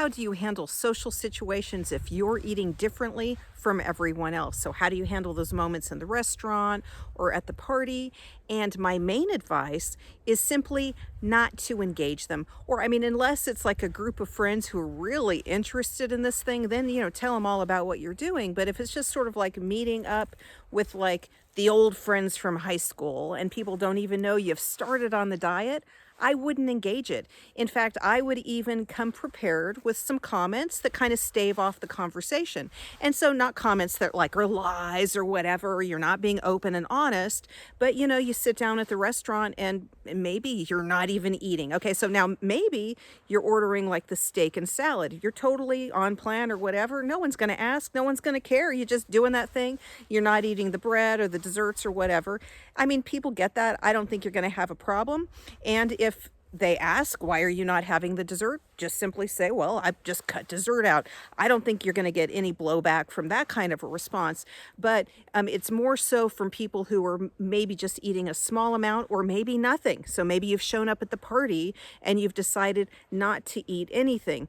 how do you handle social situations if you're eating differently from everyone else? So, how do you handle those moments in the restaurant or at the party? And my main advice is simply not to engage them. Or, I mean, unless it's like a group of friends who are really interested in this thing, then, tell them all about what you're doing. But if it's just sort of like meeting up with like the old friends from high school and people don't even know you've started on the diet, I wouldn't engage it. In fact, I would even come prepared with some comments that kind of stave off the conversation. And so, not comments that like are lies or whatever, or you're not being open and honest, but you sit down at the restaurant and maybe you're not even eating. Okay, so now maybe you're ordering like the steak and salad. You're totally on plan or whatever. No one's going to ask, no one's going to care. You're just doing that thing. You're not eating the bread or the desserts or whatever. I mean, people get that. I don't think you're going to have a problem. And if they ask, why are you not having the dessert? Just simply say, well, I've just cut dessert out. I don't think you're going to get any blowback from that kind of a response. But it's more so from people who are maybe just eating a small amount or maybe nothing. So maybe you've shown up at the party and you've decided not to eat anything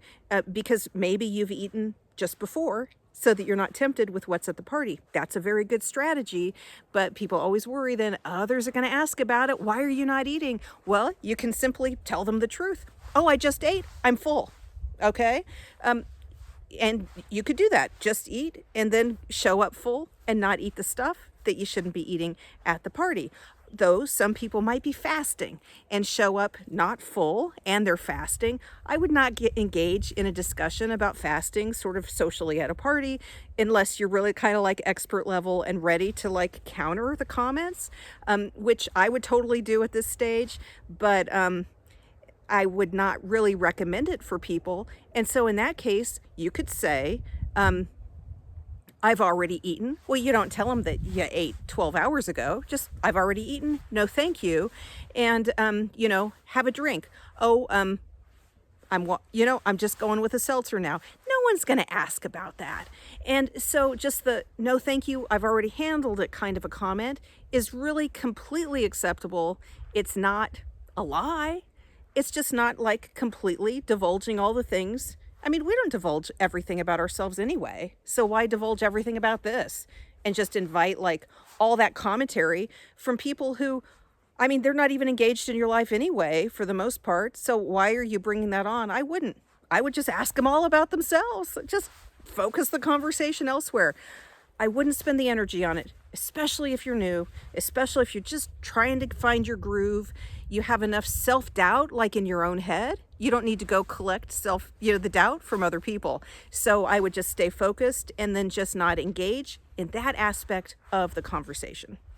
because maybe you've eaten just before so that you're not tempted with what's at the party. That's a very good strategy, but people always worry then others are going to ask about it. Why are you not eating? Well, you can simply tell them the truth. Oh, I just ate. I'm full. Okay? And you could do that. Just eat and then show up full and not eat the stuff that you shouldn't be eating at the party. Though some people might be fasting and show up not full and they're fasting, I would not get engaged in a discussion about fasting sort of socially at a party unless you're really kind of like expert level and ready to like counter the comments, which I would totally do at this stage. But I would not really recommend it for people. And so in that case, you could say, I've already eaten. Well, you don't tell them that you ate 12 hours ago. Just, I've already eaten. No, thank you. And, have a drink. Oh, I'm just going with a seltzer now. No one's going to ask about that. And so just the no, thank you, I've already handled it kind of a comment is really completely acceptable. It's not a lie. It's just not like completely divulging all the things. I mean, we don't divulge everything about ourselves anyway. So why divulge everything about this and just invite like all that commentary from people who, I mean, they're not even engaged in your life anyway, for the most part. So why are you bringing that on? I wouldn't. I would just ask them all about themselves. Just focus the conversation elsewhere. I wouldn't spend the energy on it, especially if you're new, especially if you're just trying to find your groove. You have enough self-doubt, like in your own head. You don't need to go collect the doubt from other people. So I would just stay focused and then just not engage in that aspect of the conversation.